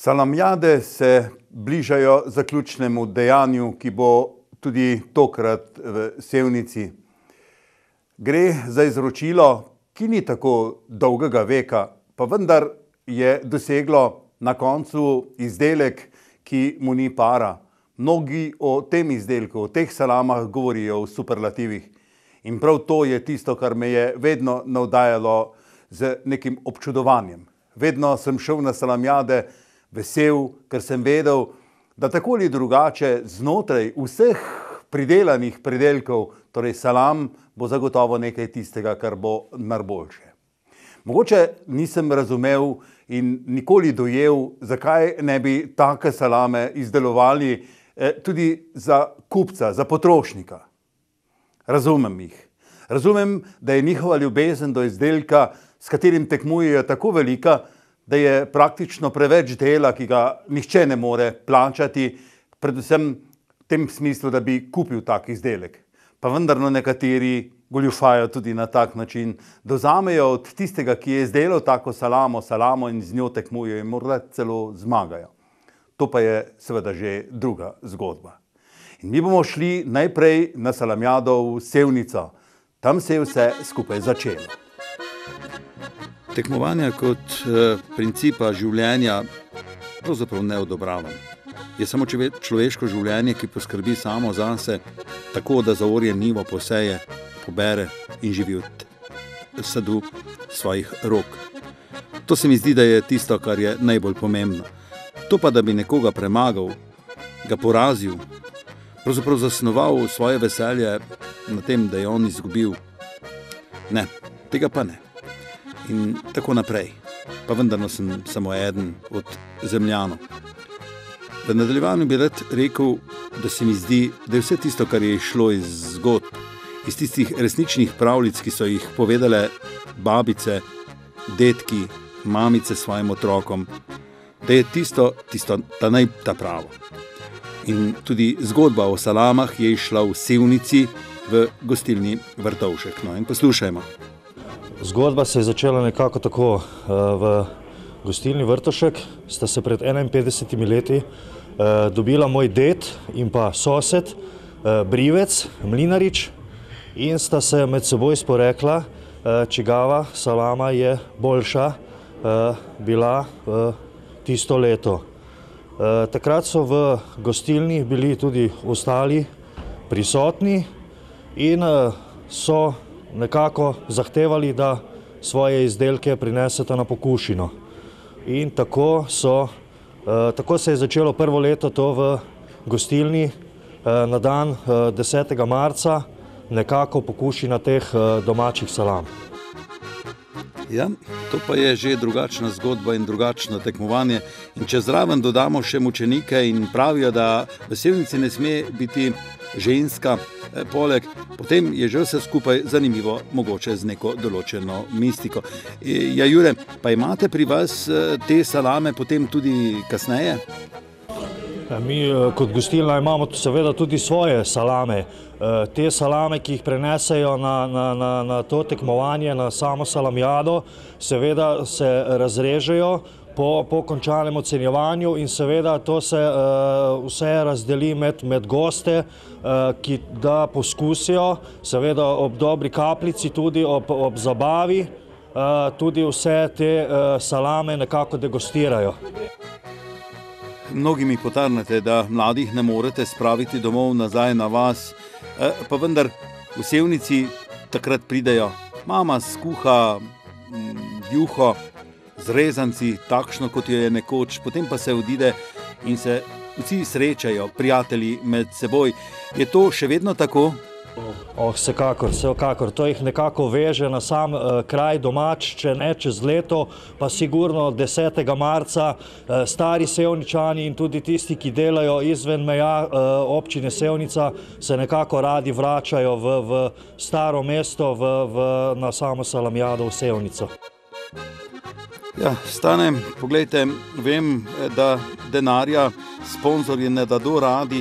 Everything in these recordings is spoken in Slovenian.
Salamjade se bližajo zaključnemu dejanju, ki bo tudi tokrat v Sevnici. Gre za izročilo, ki ni tako dolgega veka, pa vendar je doseglo na koncu izdelek, ki mu ni para. Mnogi o tem izdelku, o teh salamah govorijo v superlativih. In prav to je tisto, kar me je vedno navdajalo z nekim občudovanjem. Vedno sem šel na salamjade vesel, ker sem vedel, da tako ali drugače znotraj vseh pridelanih pridelkov, torej salam, bo zagotovo nekaj tistega, kar bo najboljše. Mogoče nisem razumel in nikoli dojel, zakaj ne bi take salame izdelovali tudi za kupca, za potrošnika. Razumem jih. Razumem, da je njihova ljubezen do izdelka, s katerim tekmujejo, tako velika, da je praktično preveč dela, ki ga nihče ne more plačati, predvsem v tem smislu, da bi kupil tak izdelek. Pa vendar nekateri goljufajo tudi na tak način, da vzamejo od tistega, ki je izdelal tako salamo in z njo tekmujejo in morda celo zmagajo. To pa je seveda že druga zgodba. In mi bomo šli najprej na salamjado v Sevnico. Tam se je vse skupaj začelo. Tekmovanja kot principa življenja pravzaprav ne odobravam. Je samo človeško življenje, ki poskrbi samo zase, tako da zaorje njivo poseje, pobere in živi od sadu svojih rok. To se mi zdi, da je tisto, kar je najbolj pomembno. To pa, da bi nekoga premagal, ga porazil, pravzaprav zasnoval svoje veselje na tem, da je on izgubil. Ne, tega pa ne. In tako naprej. Pa vendarno sem samo eden od zemljanov. V nadaljevanju bi rad rekel, da se mi zdi, da je vse tisto, kar je išlo iz zgodb, iz tistih resničnih pravljic, ki so jih povedale babice, dedki, mamice svojim otrokom, da je tisto ta pravo. In tudi zgodba o salamah je išla v Sevnici v gostilni Vrtovšek. No in poslušajmo. Zgodba se je začela nekako tako. V gostilni Vrtovšek sta se pred 51 leti dobila moj ded in pa sosed Brivec, Mlinarič, in sta se med seboj sporekla, čigava salama je boljša bila tisto leto. Takrat so v gostilni bili tudi ostali prisotni in so nekako zahtevali, da svoje izdelke prinesete na pokušino. In tako se je začelo prvo leto to v gostilni na dan 10. marca, nekako pokušina teh domačih salam. Ja, to pa je že drugačna zgodba in drugačno tekmovanje. In če zraven dodamo še mučenike in pravijo, da v Sevnici ne sme biti ženska poleg, potem je že vse skupaj zanimivo, mogoče z neko določeno mistiko. Ja, Jure, pa imate pri vas te salame potem tudi kasneje? Mi kot gostilna imamo seveda tudi svoje salame. Te salame, ki jih prenesejo na to tekmovanje, na samo salamjado, seveda se razrežejo po končanem ocenjevanju in seveda to se vse razdeli med goste, ki da poskusijo, seveda ob dobri kapljici, tudi ob zabavi, tudi vse te salame nekako degustirajo. Mnogi mi potarnate, da mladih ne morete spraviti domov nazaj na vas, pa vendar v Sevnici takrat pridejo. Mama skuha juho z rezanci, takšno kot jo je nekoč, potem pa se odide in se vsi srečajo, prijatelji med seboj. Je to še vedno tako? Vsekakor. To jih nekako veže na sam kraj domač, če ne čez leto, pa sigurno 10. marca stari Sevničani in tudi tisti, ki delajo izven meja občine Sevnica, se nekako radi vračajo v staro mesto, na samo salamjado v Sevnico. Ja, Stane, poglejte, vem, da denarja sponzorji ne dado radi,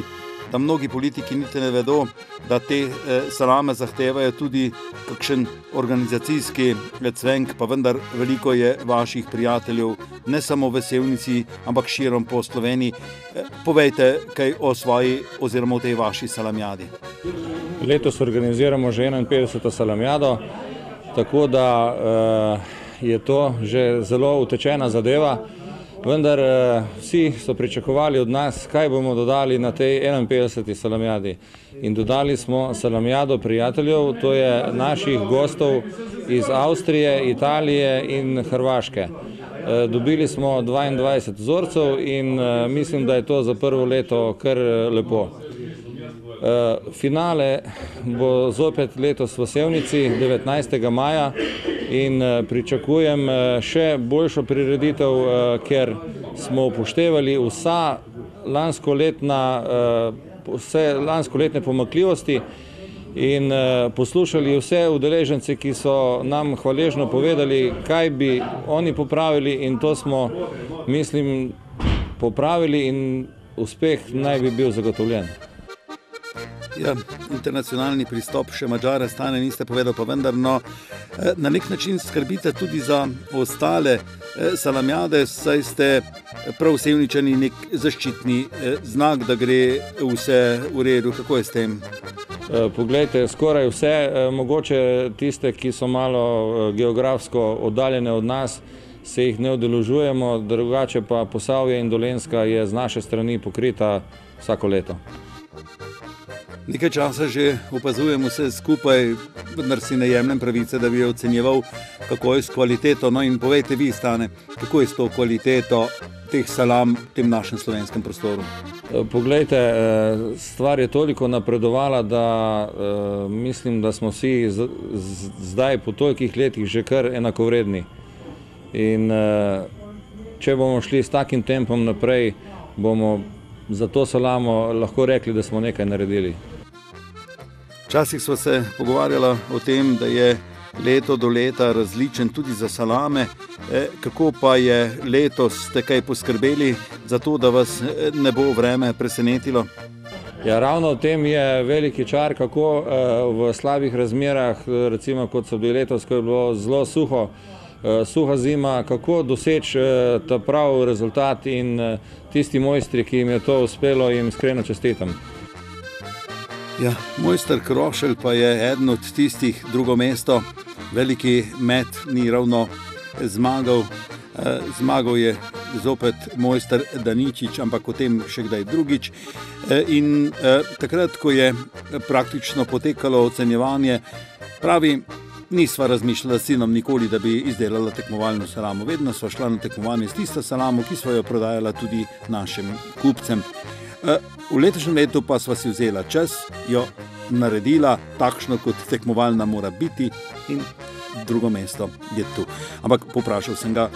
da mnogi politiki niti ne vedo, da te salame zahtevajo tudi kakšen organizacijski cvenk, pa vendar veliko je vaših prijateljev, ne samo v Sevnici, ampak širom po Sloveniji. Povejte kaj o svoji oziroma o tej vaši salamjadi. Letos organiziramo že 51. salamjado, tako da je to že zelo utečena zadeva, vendar vsi so pričakovali od nas, kaj bomo dodali na tej 51. salamjadi. In dodali smo salamjado prijateljev, to je naših gostov iz Avstrije, Italije in Hrvaške. Dobili smo 22 vzorcev in mislim, da je to za prvo leto kar lepo. Finale bo zopet letos v Sevnici 19. maja in pričakujem še boljšo prireditev, ker smo upoštevali vse lanskoletne pomanjkljivosti in poslušali vse udeležence, ki so nam hvaležno povedali, kaj bi oni popravili, in to smo, mislim, popravili in uspeh naj bi bil zagotovljen. Ja, internacionalni pristop, še Madžare stane, niste povedali, pa vendar, no, na nek način skrbite tudi za ostale salamjade, saj ste prav Sevničani nek zaščitni znak, da gre vse v redu. Kako je s tem? Poglejte, skoraj vse, mogoče tiste, ki so malo geografsko oddaljene od nas, se jih ne udeležujemo, drugače pa Posavje in Dolenjska je z naše strani pokrita vsako leto. Nekaj časa že opazujem vse skupaj, vendar si ne jemljem pravice, da bi ocenjeval, kako je s kvaliteto. No in povejte vi, Stane, kako je s to kvaliteto teh salam v tem našem slovenskem prostoru? Poglejte, stvar je toliko napredovala, da mislim, da smo vsi zdaj po tolikih letih že kar enakovredni. In če bomo šli s takim tempom naprej, bomo za to salamo lahko rekli, da smo nekaj naredili. Včasih smo se pogovarjali o tem, da je leto do leta različen tudi za salame. Kako pa je letos, ste kaj poskrbeli za to, da vas ne bo vreme presenetilo? Ja, ravno v tem je veliki čar, kako v slabih razmerah, recimo kot so bili letos, ko je bilo zelo suha zima, kako doseči ta prav rezultat, in tisti mojstri, ki jim je to uspelo, jim iskreno čestitam. Ja, mojster Krošelj pa je eden od tistih, drugo mesto, veliki met ni ravno zmagal. Zmagal je zopet mojster Daničič, ampak o tem še kdaj drugič. In takrat, ko je praktično potekalo ocenjevanje, pravi, nisva razmišljala s sinom nikoli, da bi izdelala tekmovalno salamo. Vedno sva šla na tekmovanje s tisto salamo, ki sva jo prodajala tudi našim kupcem. V letošnjem letu pa sva si vzela čas, jo naredila takšno, kot tekmovalna mora biti, in drugo mesto je tu. Ampak poprašal sem ga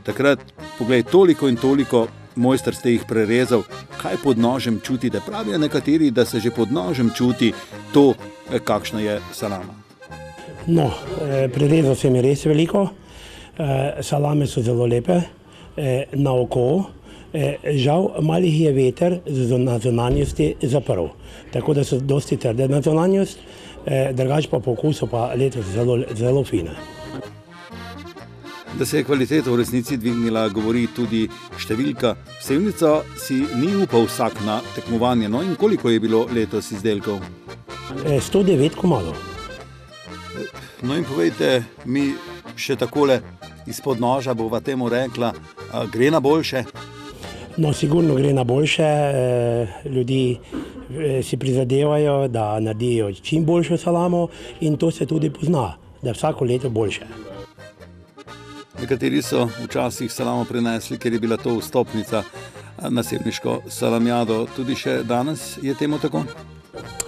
takrat, poglej, toliko in toliko mojster ste jih prerezal, kaj pod nožem čuti, da pravijo nekateri, da se že pod nožem čuti to, kakšna je salama. No, prerezal sem je res veliko, salame so zelo lepe, na oko. Žal, malih je veter na zunanjosti zaprl, tako da so dosti trde na zunanjost, drugače pa po okusu pa letos zelo fine. Da se je kvaliteta v resnici dvignila, govori tudi številka. Sevnica si ni upal vsak na tekmovanje, no in koliko je bilo letos izdelkov? 109 komadov. No in povejte mi še takole izpod noža, bova temu rekla, gre na boljše? No, sigurno gre na boljše. Ljudi si prizadevajo, da naredijo čim boljšo salamo, in to se tudi pozna, da vsako leto boljše. Nekateri so včasih salamo prinesli, ker je bila to vstopnica na sevniško salamjado. Tudi še danes je temu tako?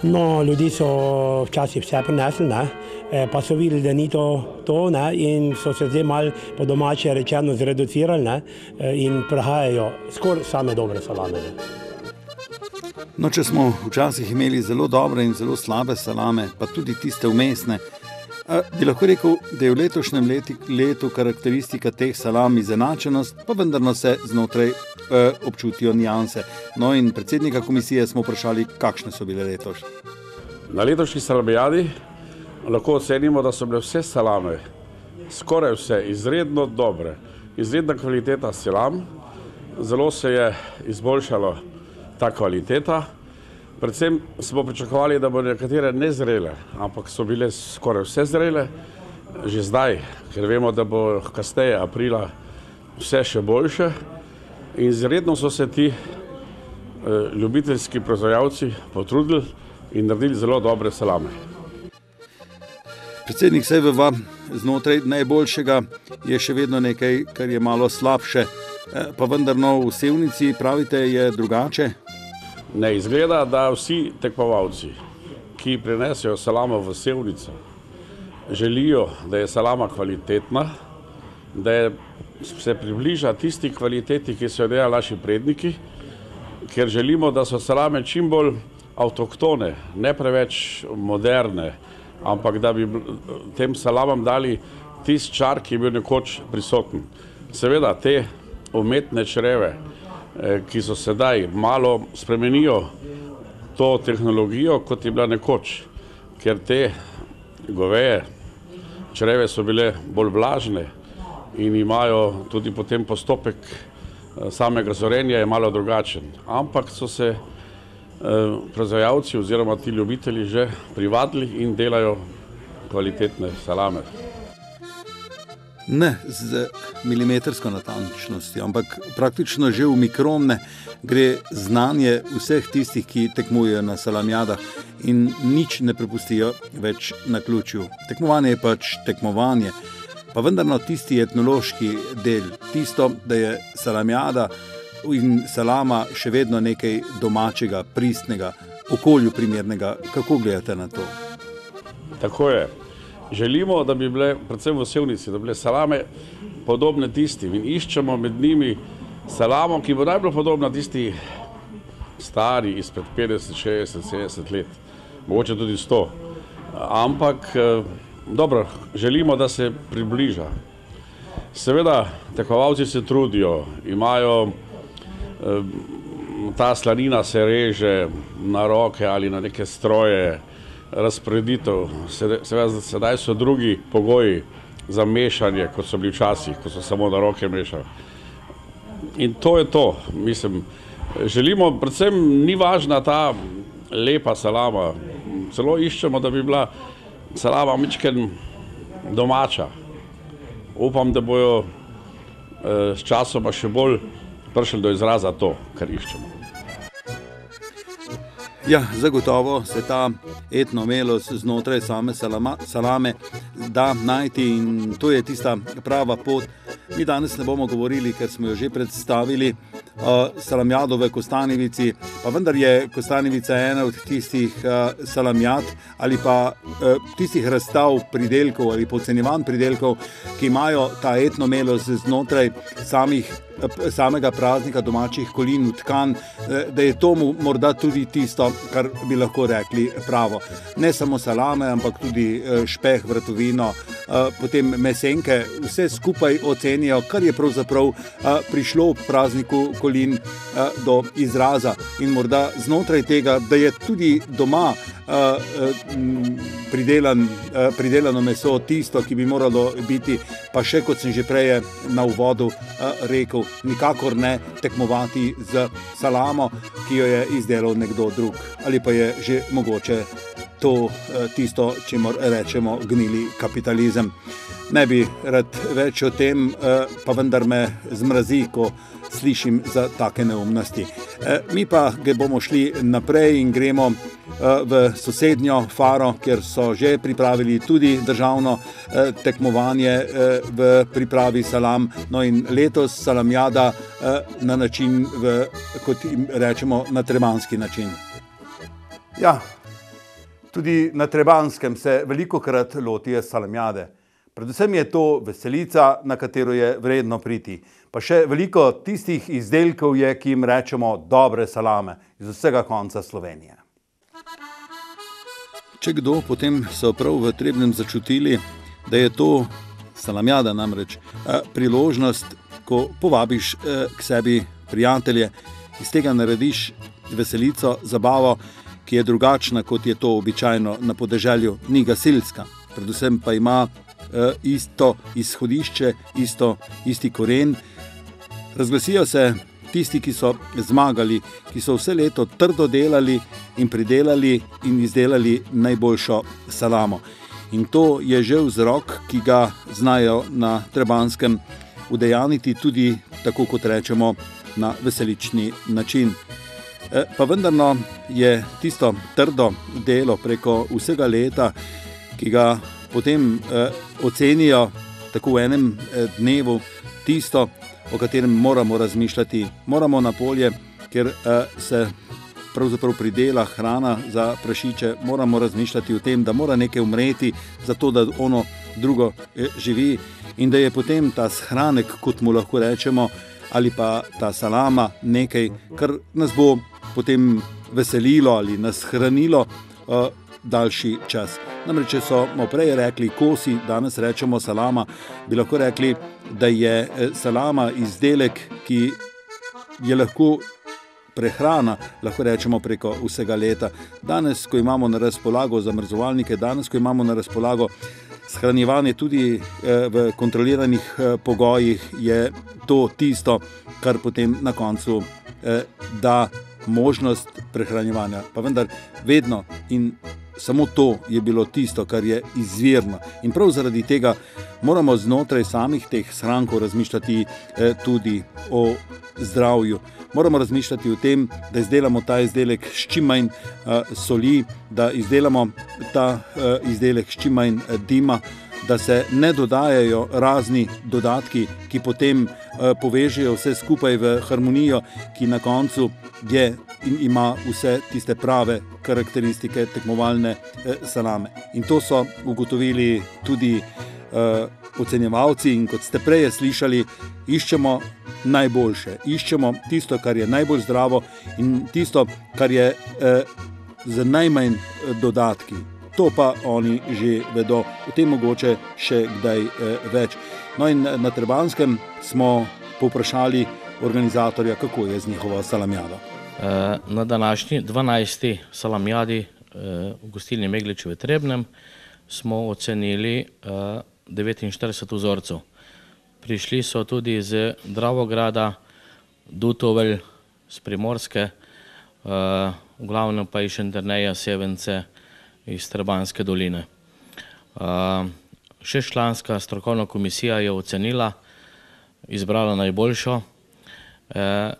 No, ljudi so včasih vse prinesli, pa so videli, da ni to, in so se zdaj malo po domače rečeno zreducirali, in prihajajo skoraj same dobre salame. No, če smo včasih imeli zelo dobre in zelo slabe salame, pa tudi tiste vmesne, Bi lahko rekel, da je v letošnjem letu karakteristika teh salam izenačenost, pa vendarno se znotraj občutijo nianse. No in predsednika komisije smo vprašali, kakšne so bile letos. Na letošnji salamijadi lahko ocenimo, da so bile vse salame, skoraj vse, izredno dobre, izredna kvaliteta salam, zelo se je izboljšala ta kvaliteta. Predvsem smo pričakovali, da bodo nekatere nezrele, ampak so bile skoraj vse zrele, že zdaj, ker vemo, da bo kasneje aprila vse še boljše. In izredno so se ti ljubiteljski proizvajalci potrudili in naredili zelo dobre salame. Predsednik, saj veva, znotraj najboljšega je še vedno nekaj, kar je malo slabše, pa vendarno v Sevnici, pravite, je drugače? Ne izgleda, da vsi tekmovalci, ki prinesejo salamo v Sevnico, želijo, da je salama kvalitetna, da se približa tisti kvaliteti, ki so jo delali naši predniki, ker želimo, da so salame čim bolj avtohtone, ne preveč moderne, ampak da bi tem salamam dali tisti čar, ki je bil nekoč prisoten. Seveda te umetne čreve, ki so sedaj malo spremenijo to tehnologijo, kot je bila nekoč, ker te goveje čreve so bile bolj vlažne in imajo tudi potem postopek samega zorenja je malo drugačen. Ampak so se proizvajalci oziroma ti ljubitelji že privadili in delajo kvalitetne salame. Ne z milimetrsko natančnostjo, ampak praktično že v mikromne gre znanje vseh tistih, ki tekmujejo na salamjadah in nič ne prepustijo več naključju. Tekmovanje je pač tekmovanje, pa vendarno tisti etnološki del, tisto, da je salamjada in salama še vedno nekaj domačega, pristnega, okolju primernega. Kako gledate na to? Tako je. Želimo, da bi bile, predvsem v Sevnici, da bi bile salame podobne tistim in iščemo med njimi salamo, ki bo najbolj podobna tisti stari izpred 50, 60, 70 let, mogoče tudi 100. Ampak, dobro, želimo, da se približa. Seveda, tekmovalci se trudijo, imajo, ta slanina se reže na roke ali na neke stroje, razporeditev, sedaj so drugi pogoji za mešanje, kot so bili včasih, ko so samo na roke mešali. In to je to, mislim, želimo, predvsem ni važna ta lepa salama, celo iščemo, da bi bila salama mičken domača. Upam, da bojo s časoma še bolj prišli do izraza to, kar iščemo. Ja, zagotovo se ta etnomelost znotraj same salame da najti in to je tista prava pot. Mi danes ne bomo govorili, ker smo jo že predstavili, salamjado v Kostanjevici, pa vendar je Kostanjevica ena od tistih salamjad ali pa tistih razstav pridelkov ali podcenjevanj pridelkov, ki imajo ta etnomelost znotraj samega praznika domačih kolin utkan, da je to morda tudi tisto, kar bi lahko rekli pravo. Ne samo salame, ampak tudi špeh, vratovino, potem mesenke, vse skupaj ocenijo, kar je pravzaprav prišlo v prazniku kolin do izraza in morda znotraj tega, da je tudi doma pridelano meso tisto, ki bi moralo biti, pa še kot sem že prej na uvodu rekel, nikakor ne tekmovati z salamo, ki jo je izdelal nekdo drug. Ali pa je že mogoče to tisto, čemur rečemo gnili kapitalizem. Ne bi rad več o tem, pa vendar me zmrazi, ko slišim za take neumnosti. Mi pa bomo šli naprej in gremo v sosednjo Faro, kjer so že pripravili tudi državno tekmovanje v pripravi salam. No in letos salamjada na način, kot jim rečemo, na trebanski način. Ja, tudi na Trebanskem se velikokrat lotijo salamjade. Predvsem je to veselica, na katero je vredno priti. Pa še veliko tistih izdelkov je, ki jim rečemo dobre salame iz vsega konca Slovenije. Če kdo, potem so prav v Trebnjem začutili, da je to salamjada namreč priložnost, ko povabiš k sebi prijatelje, iz tega narediš veselico, zabavo, ki je drugačna, kot je to običajno na podeželju, ni gasilska. Predvsem pa ima isto izhodišče, isti koren. Razglasijo se tisti, ki so zmagali, ki so vse leto trdo delali in pridelali in izdelali najboljšo salamo. In to je že vzrok, ki ga znajo na Trebanskem udejaniti tudi, tako kot rečemo, na veselični način. Pa vendarno je tisto trdo delo preko vsega leta, ki ga potem ocenijo tako v enem dnevu, tisto, o katerem moramo razmišljati. Moramo na polje, ker se pravzaprav pridela hrana za prašiče, moramo razmišljati o tem, da mora nekaj umreti, zato da ono drugo živi in da je potem ta shranek, kot mu lahko rečemo, ali pa ta salama nekaj, kar nas bo potem veselilo ali nas hranilo daljši čas. Namreč, če smo prej rekli kosi, danes rečemo salama, bi lahko rekli, da je salama izdelek, ki je lahko prehrana, lahko rečemo preko vsega leta. Danes, ko imamo na razpolago zamrzovalnike, danes, ko imamo na razpolago shranjevanje tudi v kontroliranih pogojih, je to tisto, kar potem na koncu da možnost prehranjevanja. Pa vendar vedno in samo to je bilo tisto, kar je izvirno. In prav zaradi tega moramo znotraj samih teh shrankov razmišljati tudi o zdravju. Moramo razmišljati o tem, da izdelamo ta izdelek s čim manj soli, da izdelamo ta izdelek s čim manj dima, da se ne dodajajo razni dodatki, ki potem povežejo vse skupaj v harmonijo, ki na koncu je in ima vse tiste prave karakteristike tekmovalne salame. In to so ugotovili tudi ocenjevalci in kot ste prej slišali, iščemo najboljše, iščemo tisto, kar je najbolj zdravo in tisto, kar je z najmanj dodatki. To pa oni že vedo, o tem mogoče še kdaj več. No in na Trebanskem smo povprašali organizatorja, kako je z njihovo salamjado. Na današnji 12. salamjadi v gostilni Meglič v Trebnjem smo ocenili 49 vzorcev. Prišli so tudi iz Dravograda, Dutovelj, z Primorske, v glavnem pa iz Šentjerneja, Sevence, iz Trebanske doline. Šestčlanska strokovna komisija je ocenila, izbrala najboljšo,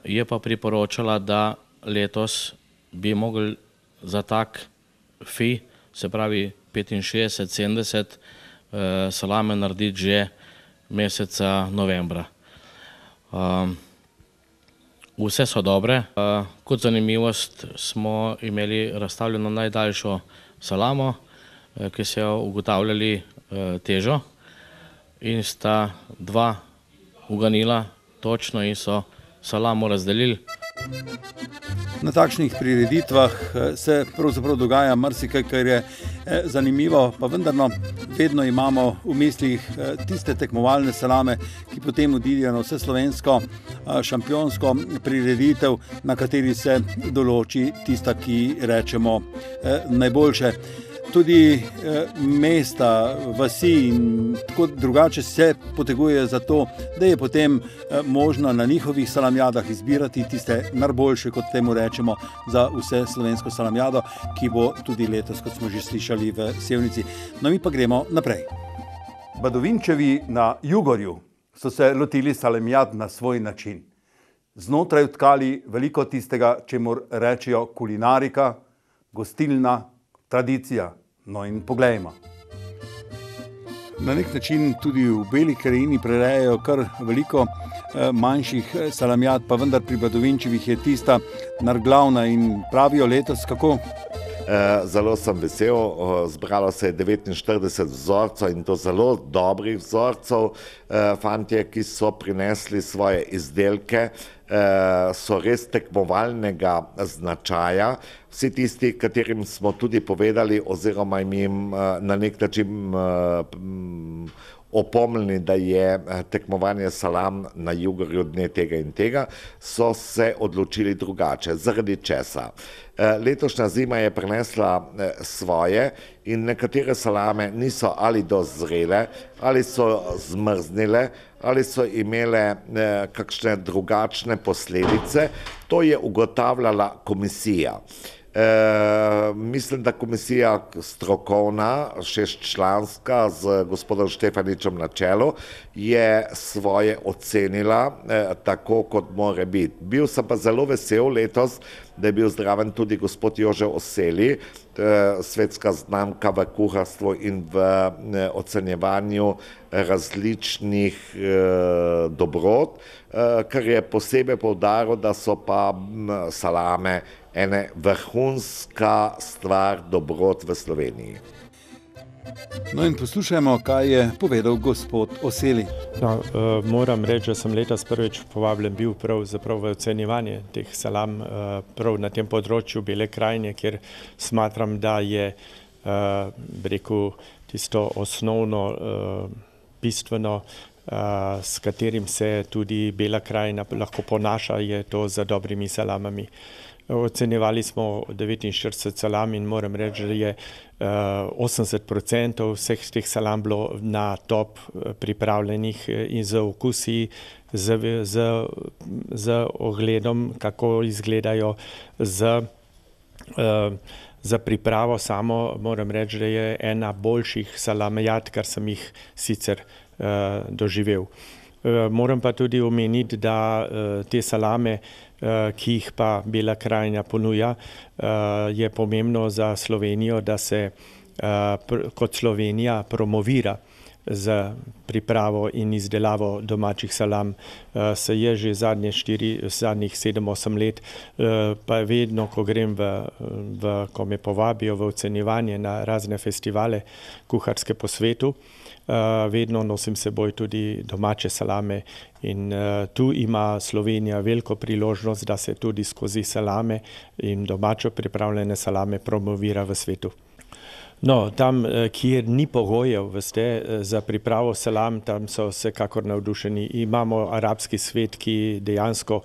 je pa priporočala, da letos bi mogli za tak fi, se pravi 65-70 salame narediti že meseca novembra. Vse so dobre. Kot zanimivost smo imeli razstavljeno najdaljšo salamo, ki so jo ugotavljali težo in sta dva uganila točno in so salamo razdelili. Na takšnih prireditvah se pravzaprav dogaja marsikaj, kar je zanimivo, pa vendarno vedno imamo v mislih tiste tekmovalne salame, ki potem odidejo na vseslovensko šampionsko prireditev, na kateri se določi tista, ki rečemo najboljše. Tudi mesta, vasi in tako drugače se potegujejo za to, da je potem možno na njihovih salamjadah izbirati tiste najboljše, kot temu rečemo, za vse slovensko salamjado, ki bo tudi letos, kot smo že slišali, v Sevnici. No, mi pa gremo naprej. Badovinčevi na Jugorju so se lotili salamjad na svoj način. Znotraj vtkali veliko tistega, čemur rečejo kulinarika, gostilna, tradicija. No in poglejmo. Na nek način tudi v Beli krajini prirejajo kar veliko manjših salamjad, pa vendar pri Badovinčevih je tista glavna in pravijo letos kako? Zelo sem vesel, zbralo se je 49 vzorcev in to zelo dobrih vzorcev. Fantje, ki so prinesli svoje izdelke, so res tekmovalnega značaja. Vsi tisti, katerim smo tudi povedali oziroma jim na nek način opomnili, da je tekmovanje salam na Jugorju dne tega in tega, so se odločili drugače. Zaradi česa? Letošnja zima je prinesla svoje in nekatere salame niso ali dozrele, ali so zmrznile, ali so imele kakšne drugačne posledice. To je ugotavljala komisija. Mislim, da komisija strokovna, 6-članska z gospodom Štefaničem na čelu, je svoje ocenila tako, kot mora biti. Bil sem pa zelo vesel letos, da je bil zdraven tudi gospod Jože Oseli, svetska znamka v kuharstvu in v ocenjevanju različnih dobrot, kar je posebej poudaril, da so pa salame ena vrhunska stvar dobrot v Sloveniji. No in poslušajmo, kaj je povedal gospod Oseli. No, moram reči, da sem letos prvič povabljen bil pravzaprav v ocenjevanje teh salam prav na tem področju Bele krajine, kjer smatram, da je rekel tisto osnovno bistveno, s katerim se tudi Bela krajina lahko ponaša, je to za dobrimi salamami. Ocenjevali smo 49 salam in moram reči, da je 80% vseh teh salam bilo na top pripravljenih in z okusi, z ogledom, kako izgledajo, za pripravo samo. Moram reči, da je ena boljših salamejad, kar sem jih sicer doživel. Moram pa tudi omeniti, da te salame, ki jih pa Bela krajina ponuja, je pomembno za Slovenijo, da se kot Slovenija promovira z pripravo in izdelavo domačih salam. Se je že zadnjih 7-8 let, pa vedno, ko grem ko me povabijo v ocenjevanje na razne festivale kuharske po svetu, vedno nosim seboj tudi domače salame in tu ima Slovenija veliko priložnost, da se tudi skozi salame in domačo pripravljene salame promovira v svetu. No, tam, kjer ni pogojev, veste, za pripravo salam, tam so vsekakor navdušeni. Imamo arabski svet, ki dejansko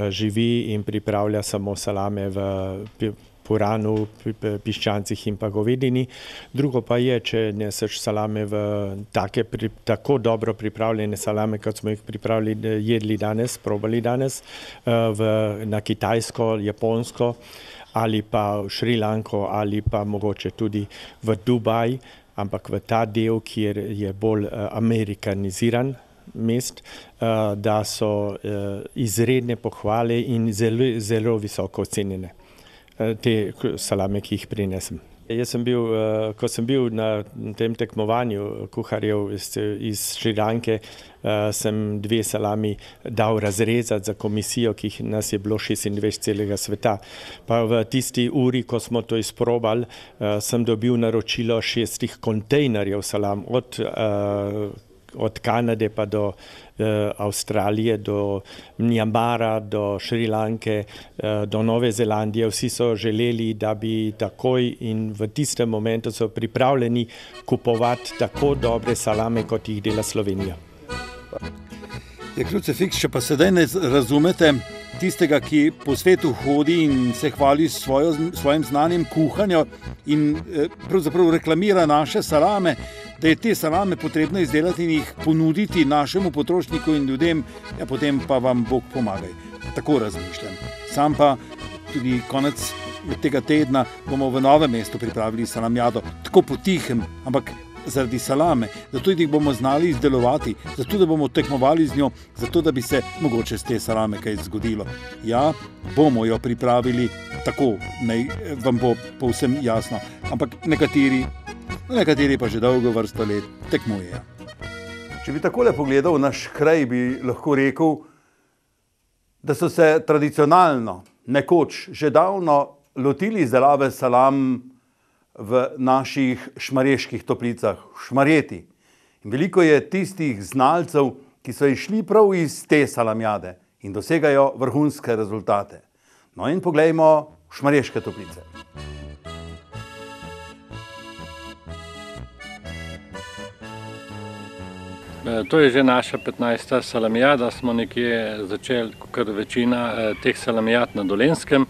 živi in pripravlja samo salame v puranu, piščancih in pa govedini. Drugo pa je, če neseš salame v tako dobro pripravljene salame, kot smo jih jedli danes, probali danes, na Kitajsko, Japonsko, ali pa v Šrilanko, ali pa mogoče tudi v Dubaj, ampak v ta del, kjer je bolj amerikaniziran mest, da so izredne pohvale in zelo visoko ocenjene te salame, ki jih prinesem. Jaz sem bil, ko sem bil na tem tekmovanju kuharjev iz Šrilanke, sem 2 salami dal razrezati za komisijo, ki nas je bilo 26 celega sveta. Pa v tisti uri, ko smo to izprobali, sem dobil naročilo 6 kontejnerjev salam, od Kanade pa do Avstralije, do Mjanmara, do Šrilanke, do Nove Zelandije. Vsi so želeli, da bi takoj in v tistem momentu so pripravljeni kupovati tako dobre salame, kot jih dela Slovenija. Je krucifiks, če pa sedaj ne razumete tistega, ki po svetu hodi in se hvali s svojim znanjem kuhanja in pravzaprav reklamira naše salame, da je te salame potrebno izdelati in jih ponuditi našemu potrošniku in ljudem, ja, potem pa vam Bog pomagaj. Tako razmišljam. Sam pa tudi konec tega tedna bomo v Novem mestu pripravili salamjado, tako potihem, ampak zaradi salame, zato jih bomo znali izdelovati, zato da bomo tekmovali z njo, zato da bi se mogoče z te salame kaj zgodilo. Ja, bomo jo pripravili tako, naj vam bo povsem jasno, ampak nekateri pa že dolgo vrsto let tekmujejo. Če bi takole pogledal naš kraj, bi lahko rekel, da so se tradicionalno, nekoč, že davno lotili izdelave salam v naših Šmarjeških Toplicah, v Šmarjeti. In veliko je tistih znalcev, ki so išli prav iz te salamjade. in dosegajo vrhunske rezultate. No in poglejmo Šmarješke Toplice. To je že naša 15. salamijada, smo nekje začeli, kot večina teh salamijad na Dolenjskem.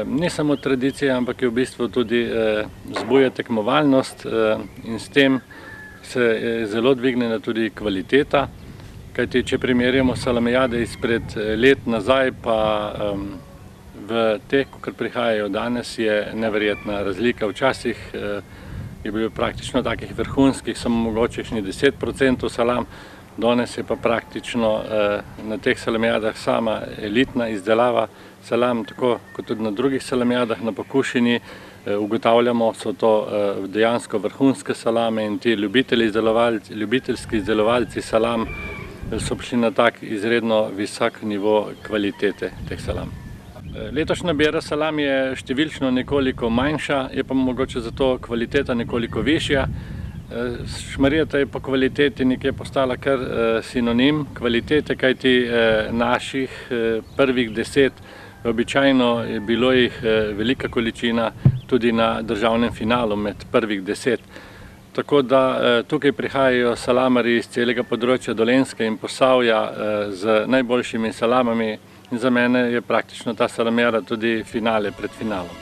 Ni samo tradicija, ampak je v bistvu tudi zbuja tekmovalnost in s tem se zelo dvigne tudi kvaliteta. Kajti, če primerjamo salamijade izpred let nazaj, pa v teh, kot prihajajo danes, je neverjetna razlika. Včasih je bilo praktično takih vrhunskih, samo mogoče 10% salam, danes je pa praktično na teh salamijadah sama elitna izdelava salam, tako kot tudi na drugih salamijadah na Pokušini. Ugotavljamo, so to dejansko vrhunske salame in ti ljubiteljski izdelovalci salam so prišli na tak izredno visok nivo kvalitete teh salam. Letošnja bera salam je številčno nekoliko manjša, je pa mogoče zato kvaliteta nekoliko višja. Šmarjeta je po kvaliteti nekje postala kar sinonim kvalitete, kajti naših prvih 10, običajno je bilo jih velika količina tudi na državnem finalu med prvih 10. Tako da tukaj prihajajo salamarji iz celega področja Dolenjske in Posavja z najboljšimi salamami in za mene je praktično ta salamijada tudi finale pred finalom.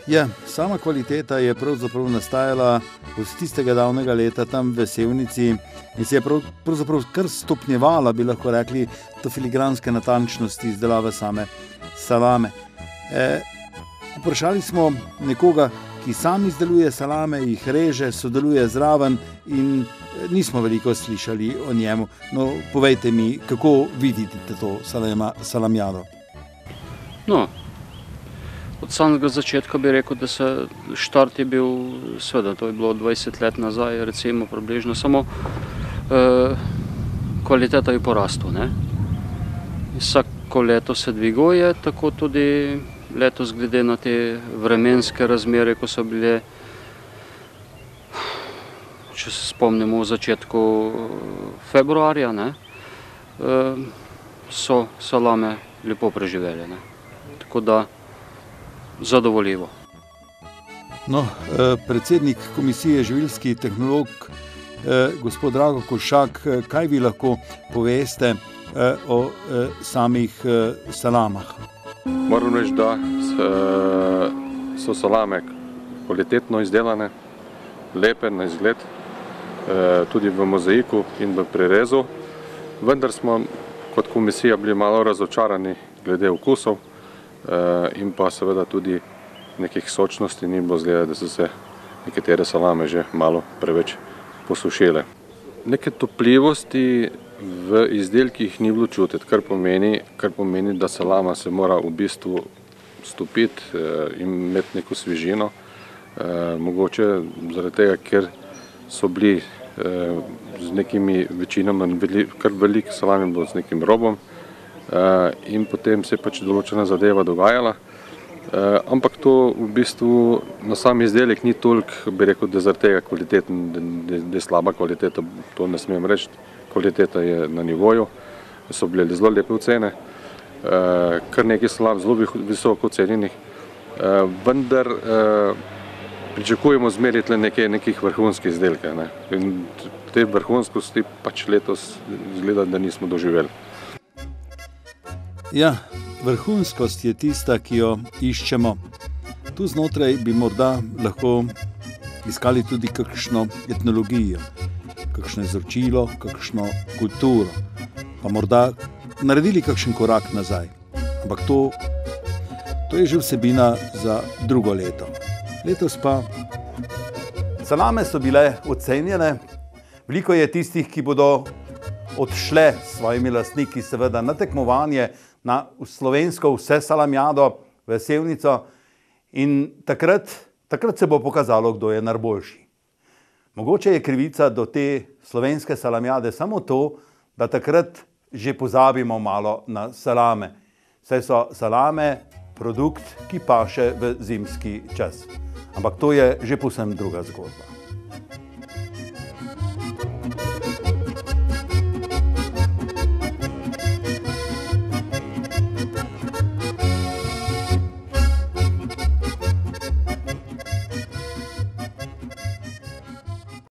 Ja, sama kvaliteta je pravzaprav nastajala od tistega davnega leta tam v Sevnici in se je pravzaprav kar stopnjevala, bi lahko rekli, do filigranske natančnosti izdelave same salame. Vprašali smo nekoga, ki sam izdeluje salame, jih reže, sodeluje zraven in nismo veliko slišali o njemu. No, povejte mi, kako vidite to salamijado? No, od samega začetka bi rekel, da štart je bil, seveda, to je bilo 20 let nazaj, recimo približno, samo kvaliteta je porastla, ne? Vsako leto se dviguje, tako tudi letos glede na te vremenske razmere, ko so bile, če se spomnimo v začetku februarja, ne, so salame lepo preživele, ne. Tako da zadovoljivo. No, predsednik komisije, živilski tehnolog, gospod Drago Košak, kaj vi lahko poveste o samih salamah? Moram reči, da so salame kvalitetno izdelane, lepe na izgled, tudi v mozaiku in v prirezu, vendar smo kot komisija bili malo razočarani glede okusov in pa seveda tudi nekih sočnosti ni bilo zgleda, da so se nekatere salame že malo preveč posušile. Neke topljivosti v izdelkih ni bilo čutiti, kar pomeni, da salama se mora v bistvu stopiti in imeti neko svežino. Mogoče zaradi tega, ker so bili z nekimi večinama, kar veliko salam je bilo z nekim robom in potem se je pač določena zadeva dogajala. Ampak to v bistvu na sam izdelek ni toliko, bi rekel, da zaradi tega kvaliteten, da je slaba kvaliteta, to ne smem reči. Kvaliteta je na nivoju, so bile zelo lepe ocene, kar nekaj salam zelo visoko ocenjenih, vendar pričakujemo zmeriti nekih vrhunskih izdelke. In te vrhunskosti pač letos izgleda, da nismo doživeli. Ja, vrhunskost je tista, ki jo iščemo. Tu znotraj bi morda lahko iskali tudi kakšno etnologijo, kakšno izročilo, kakšno kulturo, pa morda naredili kakšen korak nazaj. Ampak to je že vsebina za drugo leto. Letos pa... Salame so bile ocenjene, veliko je tistih, ki bodo odšle s svojimi lastniki seveda na tekmovanje, na slovensko vse salamijado v Sevnico in takrat se bo pokazalo, kdo je najboljši. Mogoče je krivica do te slovenske salamijade samo to, da takrat že pozabimo malo na salame. Saj so salame produkt, ki paše v zimski čas. Ampak to je že povsem druga zgodba.